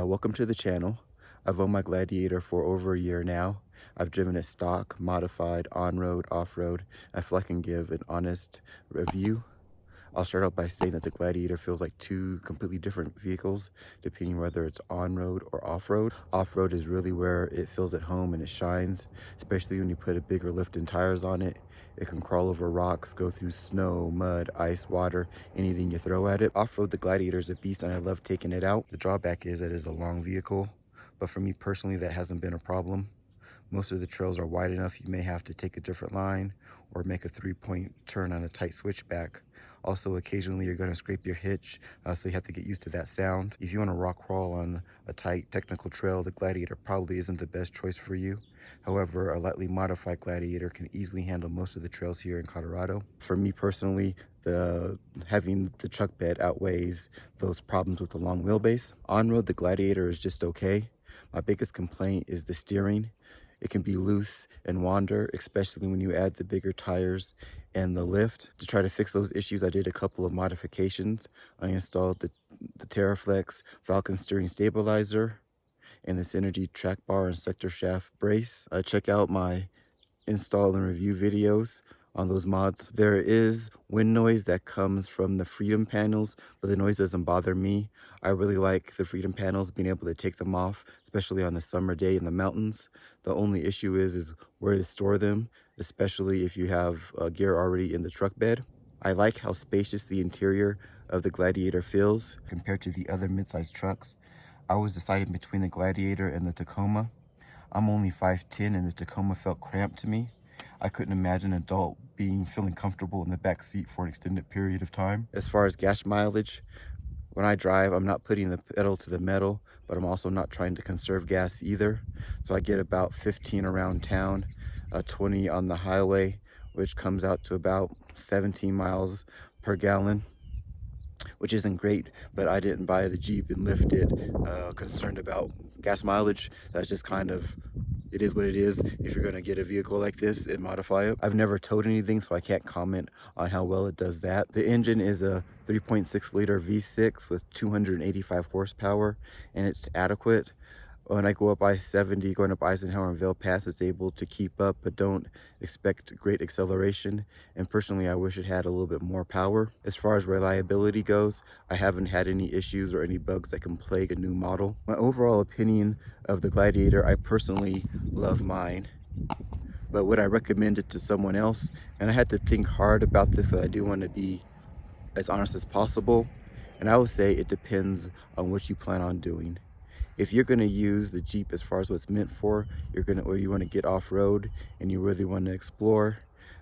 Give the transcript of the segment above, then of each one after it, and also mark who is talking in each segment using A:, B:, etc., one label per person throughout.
A: Welcome to the channel. I've owned my Gladiator for over a year now. I've driven it stock, modified, on-road, off-road. I feel I can give an honest review. I'll start out by saying that the Gladiator feels like two completely different vehicles, depending whether it's on-road or off-road. Off-road is really where it feels at home and it shines, especially when you put a bigger lift and tires on it. It can crawl over rocks, go through snow, mud, ice, water, anything you throw at it. Off-road, the Gladiator is a beast and I love taking it out. The drawback is that it is a long vehicle, but for me personally, that hasn't been a problem. Most of the trails are wide enough you may have to take a different line or make a 3-point turn on a tight switchback. Also, occasionally you're going to scrape your hitch, so you have to get used to that sound. If you want to rock crawl on a tight technical trail, the Gladiator probably isn't the best choice for you. However, a lightly modified Gladiator can easily handle most of the trails here in Colorado. For me personally, having the truck bed outweighs those problems with the long wheelbase. On-road, the Gladiator is just okay. My biggest complaint is the steering. It can be loose and wander, especially when you add the bigger tires and the lift. To try to fix those issues, I did a couple of modifications. I installed the Teraflex Falcon Steering Stabilizer and the Synergy track bar and sector shaft brace. Check out my install and review videos on those mods. There is wind noise that comes from the Freedom panels, but the noise doesn't bother me. I really like the Freedom panels, being able to take them off, especially on a summer day in the mountains. The only issue is where to store them, especially if you have gear already in the truck bed. I like how spacious the interior of the Gladiator feels compared to the other mid-sized trucks. I was deciding between the Gladiator and the Tacoma. I'm only 5'10" and the Tacoma felt cramped to me. I couldn't imagine an adult feeling comfortable in the back seat for an extended period of time. As far as gas mileage, when I drive, I'm not putting the pedal to the metal, but I'm also not trying to conserve gas either. So I get about 15 around town, 20 on the highway, which comes out to about 17 miles per gallon, which isn't great, but I didn't buy the Jeep and lift it concerned about gas mileage. That's just kind of, it is what it is if you're going to get a vehicle like this and modify it. I've never towed anything, so I can't comment on how well it does that. The engine is a 3.6 liter V6 with 285 horsepower, and it's adequate. When I go up I-70, going up Eisenhower and Vail Pass, it's able to keep up, but don't expect great acceleration. And personally, I wish it had a little bit more power. As far as reliability goes, I haven't had any issues or any bugs that can plague a new model. My overall opinion of the Gladiator, I personally love mine. But would I recommend it to someone else? And I had to think hard about this, because I do want to be as honest as possible. And I would say it depends on what you plan on doing. If you're going to use the Jeep as far as what's meant for, or you want to get off-road and you really want to explore,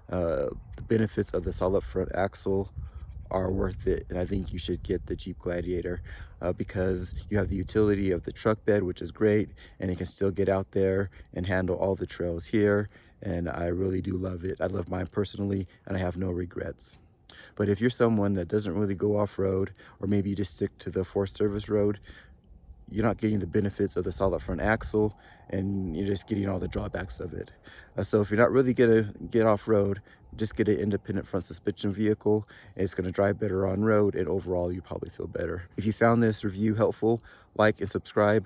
A: the benefits of the solid front axle are worth it. And I think you should get the Jeep Gladiator because you have the utility of the truck bed, which is great, and it can still get out there and handle all the trails here. And I really do love it. I love mine personally, and I have no regrets. But if you're someone that doesn't really go off-road, or maybe you just stick to the Forest Service road, you're not getting the benefits of the solid front axle, and you're just getting all the drawbacks of it. So if you're not really gonna get off-road, just get an independent front suspension vehicle. It's gonna drive better on road, and overall you probably feel better. If you found this review helpful, like and subscribe.